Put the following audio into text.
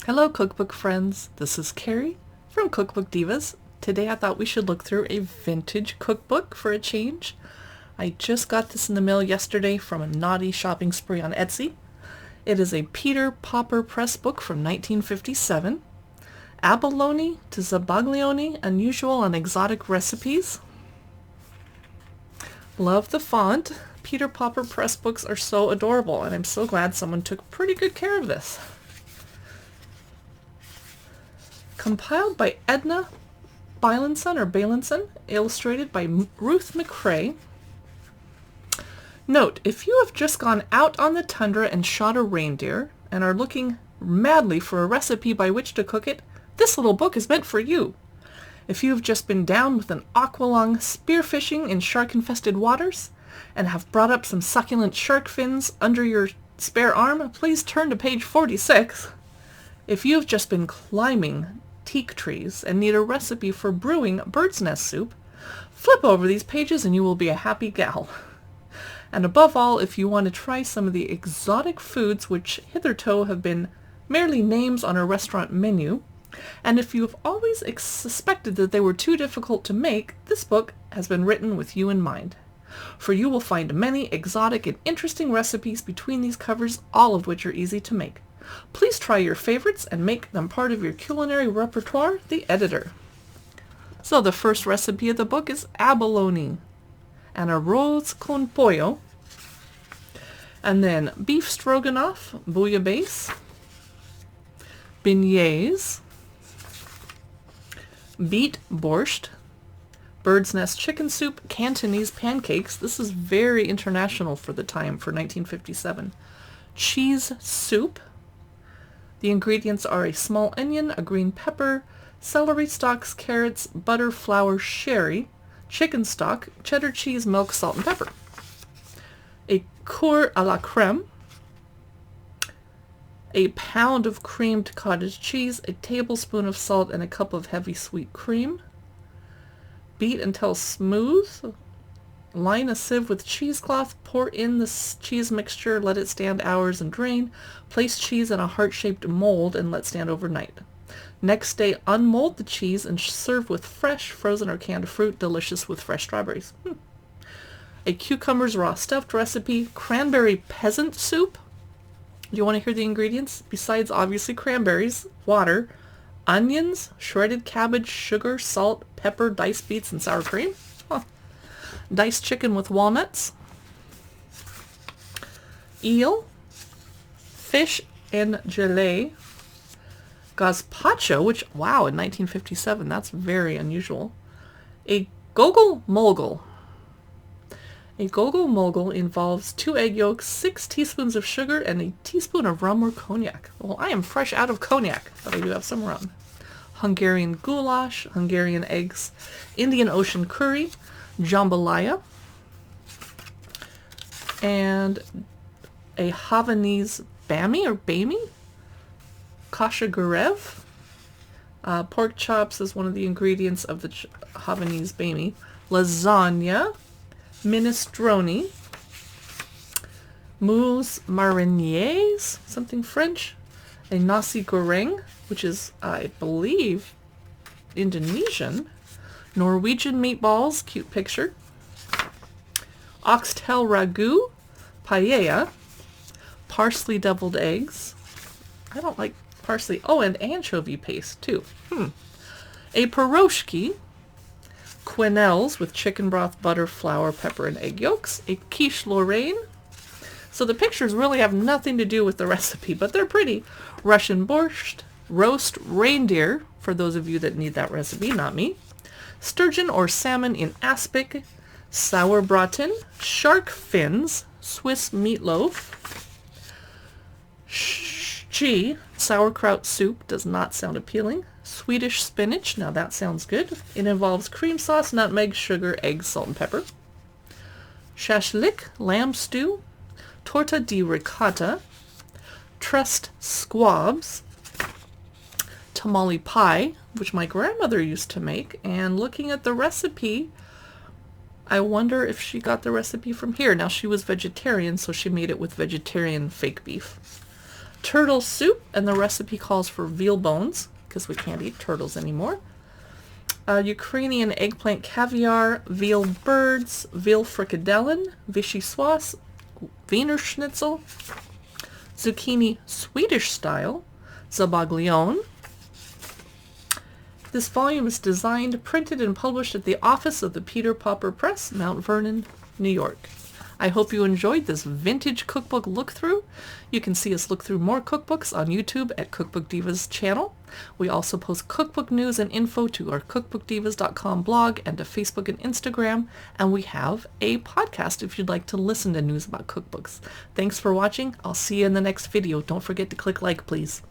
Hello cookbook friends, this is Carrie from Cookbook Divas. Today I thought we should look through a vintage cookbook for a change. I just got this in the mail yesterday from a naughty shopping spree on Etsy. It is a Peter Pauper Press book from 1957. Abalone to Zabaglione, Unusual and Exotic Recipes. Love the font. Peter Pauper Press books are so adorable, and I'm so glad someone took pretty good care of this. Compiled by Edna Bailenson, illustrated by Ruth McCrae. Note, if you have just gone out on the tundra and shot a reindeer and are looking madly for a recipe by which to cook it, this little book is meant for you. If you have just been down with an aqualung spearfishing in shark-infested waters and have brought up some succulent shark fins under your spare arm, please turn to page 46. If you have just been climbing teak trees and need a recipe for brewing bird's nest soup, flip over these pages and you will be a happy gal. And above all, if you want to try some of the exotic foods which hitherto have been merely names on a restaurant menu, and if you have always suspected that they were too difficult to make, this book has been written with you in mind. For you will find many exotic and interesting recipes between these covers, all of which are easy to make. Please try your favorites and make them part of your culinary repertoire. The editor. So the first recipe of the book is abalone and arroz con pollo, and then beef stroganoff, bouillabaisse, beignets, beet borscht, bird's nest chicken soup, Cantonese pancakes. This is very international for the time, for 1957. Cheese soup. The ingredients are a small onion, a green pepper, celery stalks, carrots, butter, flour, sherry, chicken stock, cheddar cheese, milk, salt, and pepper. A cour à la crème, a pound of creamed cottage cheese, a tablespoon of salt, and a cup of heavy sweet cream. Beat until smooth. Line a sieve with cheesecloth, pour in the cheese mixture, let it stand hours and drain. Place cheese in a heart-shaped mold and let stand overnight. Next day, unmold the cheese and serve with fresh, frozen or canned fruit, delicious with fresh strawberries. A cucumbers raw stuffed recipe, cranberry peasant soup. Do you want to hear the ingredients? Besides obviously cranberries, water, onions, shredded cabbage, sugar, salt, pepper, diced beets, and sour cream. Diced chicken with walnuts, eel, fish and gelée, gazpacho, which, wow, in 1957, that's very unusual. A gogol mogul. A gogol mogul involves 2 egg yolks, 6 teaspoons of sugar, and a teaspoon of rum or cognac. Well, I am fresh out of cognac, but I do have some rum. Hungarian goulash, Hungarian eggs, Indian Ocean curry, jambalaya, and a Havanese bami or bami, kasha gurev. Pork chops is one of the ingredients of the Havanese bami. Lasagna, minestrone, moules mariniers, something French, a nasi goreng, which is, I believe, Indonesian, Norwegian meatballs, cute picture, oxtail ragu, paella, parsley deviled eggs. I don't like parsley. Oh, and anchovy paste, too. A pierogi, quenelles with chicken broth, butter, flour, pepper, and egg yolks, a quiche Lorraine. So the pictures really have nothing to do with the recipe, but they're pretty. Russian borscht, roast reindeer, for those of you that need that recipe, not me. Sturgeon or salmon in aspic, sauerbraten, shark fins, Swiss meatloaf, sauerkraut soup, does not sound appealing. Swedish spinach, now that sounds good. It involves cream sauce, nutmeg, sugar, eggs, salt, and pepper. Shashlik, lamb stew. Torta di ricotta. Trussed squabs. Tamale pie, which my grandmother used to make. And looking at the recipe, I wonder if she got the recipe from here. Now, she was vegetarian, so she made it with vegetarian fake beef. turtle soup, and the recipe calls for veal bones, because we can't eat turtles anymore. Ukrainian eggplant caviar, veal birds, veal frikadellen, vichyssoise, Wiener schnitzel, zucchini Swedish style, Zabaglione. This volume is designed, printed, and published at the office of the Peter Pauper Press, Mount Vernon, New York. I hope you enjoyed this vintage cookbook look-through. You can see us look through more cookbooks on YouTube at Cookbook Divas channel. We also post cookbook news and info to our cookbookdivas.com blog and to Facebook and Instagram. And we have a podcast if you'd like to listen to news about cookbooks. Thanks for watching. I'll see you in the next video. Don't forget to click like, please.